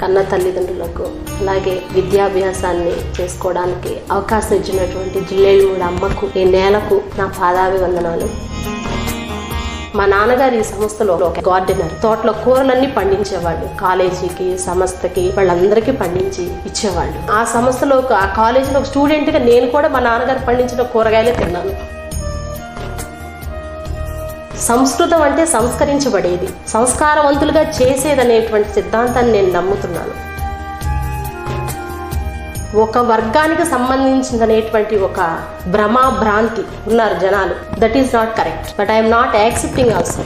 కన్న తల్లిదండ్రులకు అలాగే విద్యాభ్యాసాన్ని చేసుకోవడానికి అవకాశం ఇచ్చినటువంటి జిల్లేళ్ళమూడి అమ్మకు, ఈ నేలకు నా పాదాభివందనాలు. మా నాన్నగారు ఈ సంస్థలో ఒక గార్డెనర్, తోటలో కూరలన్నీ పండించేవాళ్ళు. కాలేజీకి, సంస్థకి వాళ్ళందరికీ పండించి ఇచ్చేవాళ్ళు. ఆ సంస్థలో ఆ కాలేజీలో ఒక స్టూడెంట్ గా నేను కూడా మా నాన్నగారు పండించిన కూరగాయలే తిన్నాను. సంస్కృతం అంటే సంస్కరించబడేది, సంస్కారవంతులుగా చేసేదనేటువంటి సిద్ధాంతాన్ని నేను నమ్ముతున్నాను. ఒక వర్గానికి సంబంధించినటువంటి ఒక భ్రమాభ్రాంతి ఉన్నారు జనాలు. That is not correct, but I'm not accepting also.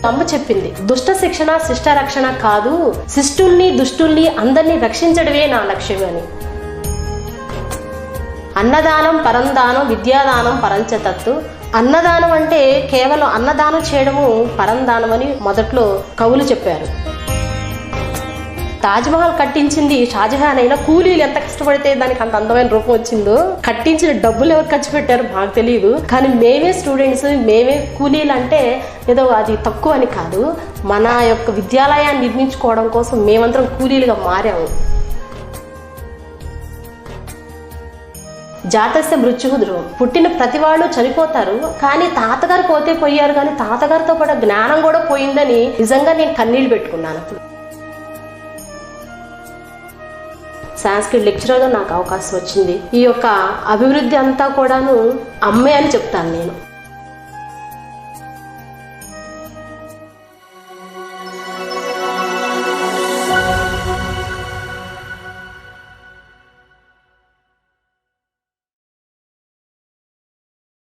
అమ్మ చెప్పింది, దుష్ట శిక్షణ శిష్ట రక్షణ కాదు, శిష్టుల్ని దుష్టుల్ని అందరినీ రక్షించడమే నా లక్ష్యం అని. అన్నదానం పరందానం, విద్యాదానం పరంచతత్తు. అన్నదానం అంటే కేవలం అన్నదానం చేయడము పరందానం అని మొదట్లో కవులు చెప్పారు. తాజ్మహల్ కట్టించింది షాజహాన్ అయినా కూలీలు ఎంత కష్టపడితే దానికి అంత అందమైన రూపం వచ్చిందో, కట్టించిన డబ్బులు ఎవరు ఖర్చు పెట్టారో మాకు తెలియదు. కానీ మేమే స్టూడెంట్స్, మేమే కూలీలు అంటే ఏదో అది తక్కువ అని కాదు. మన యొక్క విద్యాలయాన్ని నిర్మించుకోవడం కోసం మేమందరం కూలీలుగా మారాము. జాతస్య మృత్యుః ధ్రువం. పుట్టిన ప్రతి వాళ్ళు చనిపోతారు, కానీ తాతగారు పోతే పోయారు, కానీ తాతగారితో పాటు జ్ఞానం కూడా పోయిందని నిజంగా నేను కన్నీళ్ళు పెట్టుకున్నాను. అప్పుడు సంస్కృత్ లెక్చరర్గా నాకు అవకాశం వచ్చింది. ఈ యొక్క అభివృద్ధి అంతా కూడాను అమ్మే అని చెప్తాను నేను.